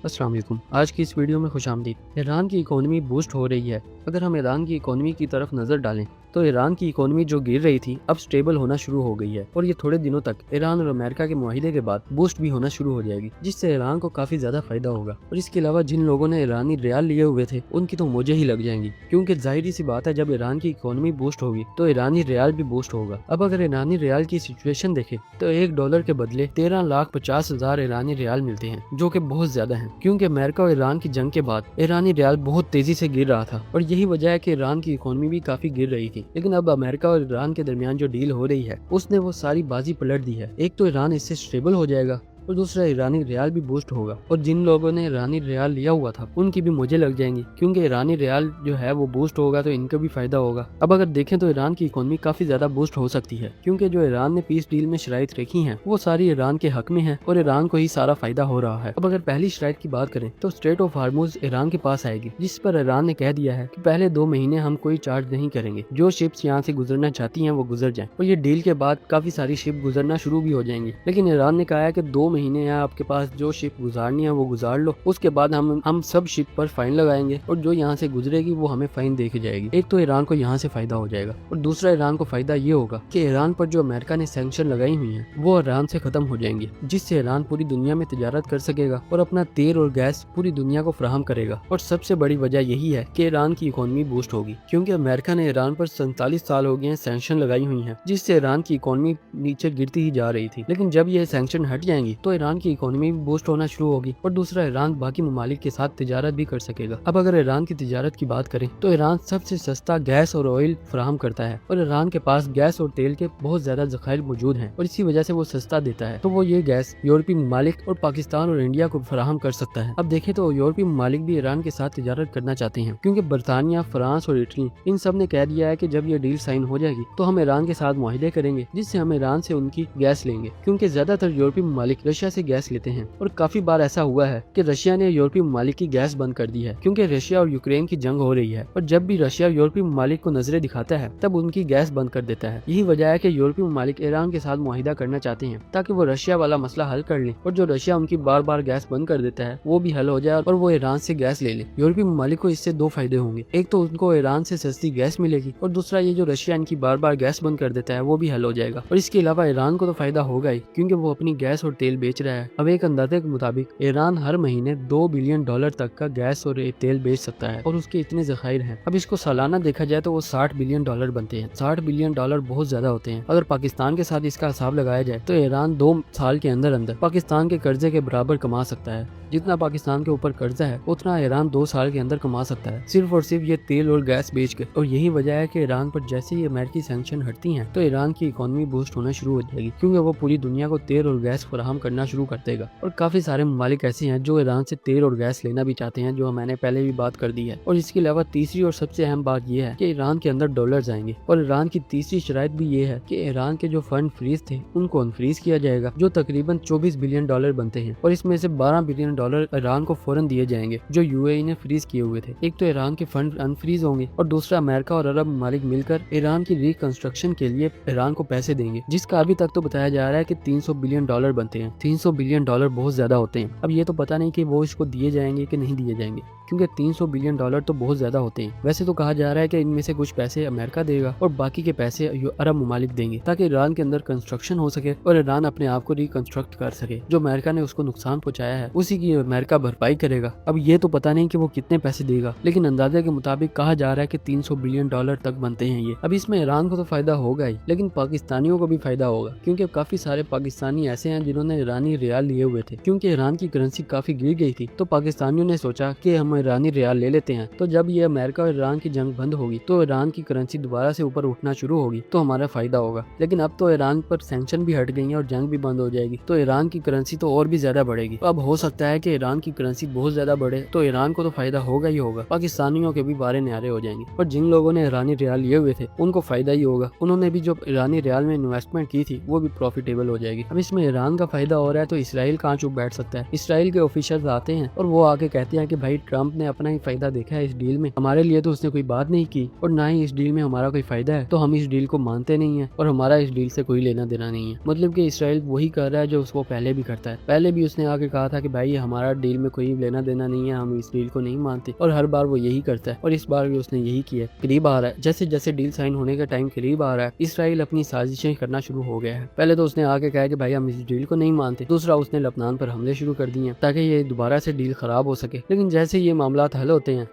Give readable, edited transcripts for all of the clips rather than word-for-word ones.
अस्सलाम वालेकुम। आज की इस वीडियो में खुशामदीद। ईरान की इकोनॉमी बूस्ट हो रही है। अगर हम ईरान की इकोनॉमी की तरफ नज़र डालें तो ईरान की इकोनॉमी जो गिर रही थी अब स्टेबल होना शुरू हो गई है और ये थोड़े दिनों तक ईरान और अमेरिका के मुआहिदे के बाद बूस्ट भी होना शुरू हो जाएगी, जिससे ईरान को काफ़ी ज़्यादा फायदा होगा। और इसके अलावा जिन लोगों ने ईरानी रियाल लिए हुए थे उनकी तो मौजें ही लग जाएंगी, क्योंकि जाहिर सी बात है जब ईरान की इकोनॉमी बूस्ट होगी तो ईरानी रियाल भी बूस्ट होगा। अब अगर ईरानी रियाल की सिचुएशन देखें तो $1 के बदले 13,50,000 ईरानी रियाल मिलते हैं, जो कि बहुत ज्यादा है, क्योंकि अमेरिका और ईरान की जंग के बाद ईरानी रियाल बहुत तेजी से गिर रहा था और यही वजह है कि ईरान की इकोनॉमी भी काफी गिर रही थी। लेकिन अब अमेरिका और ईरान के दरमियान जो डील हो रही है उसने वो सारी बाजी पलट दी है। एक तो ईरान इससे स्टेबल हो जाएगा और दूसरा ईरानी रियाल भी बूस्ट होगा और जिन लोगों ने ईरानी रियाल लिया हुआ था उनकी भी मुझे लग जाएंगी, क्योंकि ईरानी रियाल जो है वो बूस्ट होगा तो इनका भी फायदा होगा। अब अगर देखें तो ईरान की इकोनॉमी काफी ज्यादा बूस्ट हो सकती है, क्योंकि जो ईरान ने पीस डील में शराइत रखी हैं वो सारी ईरान के हक में है और ईरान को ही सारा फायदा हो रहा है। अब अगर पहली शराइत की बात करें तो स्ट्रेट ऑफ हार्मूज ईरान के पास आएगी, जिस पर ईरान ने कह दिया है कि पहले 2 महीने हम कोई चार्ज नहीं करेंगे, जो शिप्स यहाँ से गुजरना चाहती हैं वो गुजर जाएं। और ये डील के बाद काफी सारी शिप गुजरना शुरू भी हो जाएंगी। लेकिन ईरान ने कहा है कि 2 महीने यहाँ आपके पास जो शिप गुजारनी है वो गुजार लो, उसके बाद हम सब शिप पर फाइन लगाएंगे और जो यहाँ से गुजरेगी वो हमें फाइन दे के जाएगी। एक तो ईरान को यहाँ से फायदा हो जाएगा और दूसरा ईरान को फायदा ये होगा कि ईरान पर जो अमेरिका ने सैंक्शन लगाई हुई है वो ईरान से खत्म हो जाएंगे, जिससे ईरान पूरी दुनिया में तिजारत कर सकेगा और अपना तेल और गैस पूरी दुनिया को फराहम करेगा। और सबसे बड़ी वजह यही है कि ईरान की इकोनॉमी बूस्ट होगी, क्योंकि अमेरिका ने ईरान पर 47 साल हो गए हैं सैंक्शन लगाई हुई है, जिससे ईरान की इकोनॉमी नीचे गिरती ही जा रही थी। लेकिन जब ये सैंक्शन हट जाएंगी तो ईरान की इकोनॉमी बूस्ट होना शुरू होगी और दूसरा ईरान बाकी ममालिक के साथ तिजारत भी कर सकेगा। अब अगर ईरान की तिजारत की बात करें तो ईरान सबसे सस्ता गैस और ऑयल फराहम करता है और ईरान के पास गैस और तेल के बहुत ज्यादा जखायर मौजूद हैं और इसी वजह से वो सस्ता देता है। तो वो ये गैस यूरोपीय ममालिक और पाकिस्तान और इंडिया को फराहम कर सकता है। अब देखें तो यूरोपीय ममालिक भी ईरान के साथ तिजारत करना चाहते हैं, क्योंकि बरतानिया, फ्रांस और इटली इन सब ने कह दिया है कि जब ये डील साइन हो जाएगी तो हम ईरान के साथ मुआहिदे करेंगे, जिससे हम ईरान से उनकी गैस लेंगे, क्योंकि ज्यादातर यूरोपीय ममालिक रशिया से गैस लेते हैं और काफी बार ऐसा हुआ है कि रशिया ने यूरोपीय ममालिक की गैस बंद कर दी है, क्योंकि रशिया और यूक्रेन की जंग हो रही है और जब भी रशिया यूरोपीय ममालिक को नजरें दिखाता है तब उनकी गैस बंद कर देता है। यही वजह है कि यूरोपीय ममालिक ईरान के साथ मुआहिदा करना चाहते हैं ताकि वो रशिया वाला मसला हल कर ले और जो रशिया उनकी बार बार गैस बंद कर देता है वो भी हल हो जाए और वो ईरान से गैस ले ले। यूरोपीय ममालिक को इससे 2 फायदे होंगे, एक तो उनको ईरान से सस्ती गैस मिलेगी और दूसरा ये जो रशिया इनकी बार बार गैस बंद कर देता है वो भी हल हो जाएगा। और इसके अलावा ईरान को तो फायदा होगा ही, क्योंकि वो अपनी गैस और तेल बेच रहा है। अब एक अंदाजे के मुताबिक ईरान हर महीने $2 बिलियन तक का गैस और तेल बेच सकता है और उसके इतने जखायर हैं। अब इसको सालाना देखा जाए तो वो $60 बिलियन बनते हैं। $60 बिलियन बहुत ज्यादा होते हैं। अगर पाकिस्तान के साथ इसका हिसाब लगाया जाए तो ईरान 2 साल के अंदर अंदर पाकिस्तान के कर्जे के बराबर कमा सकता है। जितना पाकिस्तान के ऊपर कर्जा है उतना ईरान 2 साल के अंदर कमा सकता है, सिर्फ और सिर्फ ये तेल और गैस बेच कर। और यही वजह है कि ईरान पर जैसे ही अमेरिकी सैंक्शन हटती हैं तो ईरान की इकोनॉमी बूस्ट होना शुरू हो जाएगी, क्योंकि वो पूरी दुनिया को तेल और गैस फराहम करना शुरू कर देगा। और काफी सारे ममालिक ऐसे हैं जो ईरान से तेल और गैस लेना भी चाहते हैं, जो मैंने पहले भी बात कर दी है। और इसके अलावा तीसरी और सबसे अहम बात यह है कि ईरान के अंदर डॉलर्स आएंगे और ईरान की तीसरी शराइत भी ये है कि ईरान के जो फंड फ्रीज थे उनको अनफ्रीज किया जाएगा, जो तकरीबन $24 बिलियन बनते हैं और इसमें से $12 बिलियन ईरान को फौरन दिए जाएंगे जो यूएई ने फ्रीज किए हुए थे। एक तो ईरान के फंड अनफ्रीज होंगे और दूसरा अमेरिका और अरब ममालिक मिलकर ईरान की रिकंस्ट्रक्शन के लिए ईरान को पैसे देंगे, जिसका अभी तक तो बताया जा रहा है कि $300 बिलियन बनते हैं। $300 बिलियन बहुत ज्यादा होते हैं। अब ये तो पता नहीं कि वो इसको दिए जाएंगे कि नहीं दिए जाएंगे, क्योंकि $300 बिलियन तो बहुत ज्यादा होते हैं। वैसे तो कहा जा रहा है कि इनमें से कुछ पैसे अमेरिका देगा और बाकी के पैसे अरब ममालिक देंगे, ताकि ईरान के अंदर कंस्ट्रक्शन हो सके और ईरान अपने आप को रिकंस्ट्रक्ट कर सके। जो अमेरिका ने उसको नुकसान पहुंचाया है उसी की अमेरिका भरपाई करेगा। अब ये तो पता नहीं कि वो कितने पैसे देगा, लेकिन अंदाजे के मुताबिक कहा जा रहा है कि $300 बिलियन तक बनते हैं ये। अब इसमें ईरान को तो फायदा होगा ही, लेकिन पाकिस्तानियों को भी फायदा होगा, क्योंकि काफी सारे पाकिस्तानी ऐसे हैं जिन्होंने ईरानी रियाल लिए हुए थे। क्योंकि ईरान की करेंसी काफी गिर गई थी तो पाकिस्तानियों ने सोचा कि हम ईरानी रियाल ले लेते हैं, तो जब ये अमेरिका और ईरान की जंग बंद होगी तो ईरान की करेंसी दोबारा से ऊपर उठना शुरू होगी तो हमारा फायदा होगा। लेकिन अब तो ईरान पर सैंक्शन भी हट गई है और जंग भी बंद हो जाएगी तो ईरान की करेंसी तो और भी ज्यादा बढ़ेगी। तो अब हो सकता है कि ईरान की करेंसी बहुत ज्यादा बढ़े तो ईरान को तो फायदा होगा ही होगा, पाकिस्तानियों के भी बारे न्यारे हो जाएंगे। और जिन लोगों ने ईरानी रियाल लिए हुए थे उनको फायदा ही होगा, उन्होंने भी जो ईरानी रियाल में इन्वेस्टमेंट की थी वो भी प्रॉफिटेबल हो जाएगी। अब इसमें ईरान का फायदा ہو رہا ہے تو اسرائیل کہاں چپ بیٹھ سکتا ہے؟ اسرائیل کے آفیشلز آتے ہیں اور وہ آگے کہتے ہیں کہ بھائی ٹرمپ نے اپنا ہی فائدہ دیکھا ہے اس ڈیل میں، ہمارے لیے تو اس نے کوئی بات نہیں کی اور نہ ہی اس ڈیل میں ہمارا کوئی فائدہ ہے، تو ہم اس ڈیل کو مانتے نہیں ہیں اور ہمارا اس ڈیل سے کوئی لینا دینا نہیں ہے۔ مطلب کہ اسرائیل وہی کر رہا ہے جو اس کو پہلے بھی کرتا ہے، پہلے بھی اس نے آگے کہا تھا کہ بھائی ہمارا ڈیل میں کوئی لینا دینا نہیں ہے، ہم اس ڈیل کو نہیں مانتے، اور ہر بار وہ یہی کرتا ہے اور اس بار بھی اس نے یہی کیا ہے۔ قریب آ رہا ہے، جیسے جیسے ڈیل سائن ہونے کا ٹائم قریب آ رہا ہے، اسرائیل اپنی سازشیں کرنا شروع ہو گیا ہے۔ پہلے تو اس نے آگے کہا کہ بھائی ہم اس ڈیل کو نہیں مانتے، دوسرا اس نے لبنان پر حملے شروع کر دیے ہیں تاکہ یہ دوبارہ سے ڈیل خراب ہو سکے، لیکن جیسے یہ معاملات حل ہوتے ہیں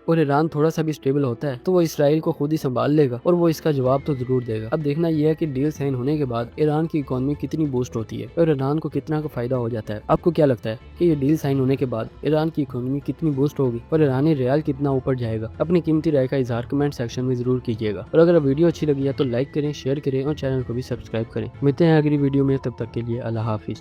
اور ایران تھوڑا سا بھی اسٹیبل ہوتا ہے تو وہ اسرائیل کو خود ہی سنبھال لے گا اور وہ اس کا جواب تو ضرور دے گا۔ اب دیکھنا یہ ہے کہ ڈیل سائن ہونے کے بعد ایران کی اکانومی کتنی بوسٹ ہوتی ہے اور ایران کو کتنا کا فائدہ ہو جاتا ہے۔ آپ کو کیا لگتا ہے کہ یہ ڈیل سائن ہونے کے بعد ایران کی اکانومی کتنی بوسٹ ہوگی اور ایرانی ریال کتنا اوپر جائے گا؟ اپنی قیمتی رائے کا اظہار کمنٹ سیکشن میں ضرور کیجیے گا، اور اگر ویڈیو اچھی لگی ہے تو لائک کریں، شیئر کریں اور چینل کو بھی سبسکرائب کریں۔ ملتے ہیں اگلی ویڈیو میں، تب تک کے لیے اللہ حافظ۔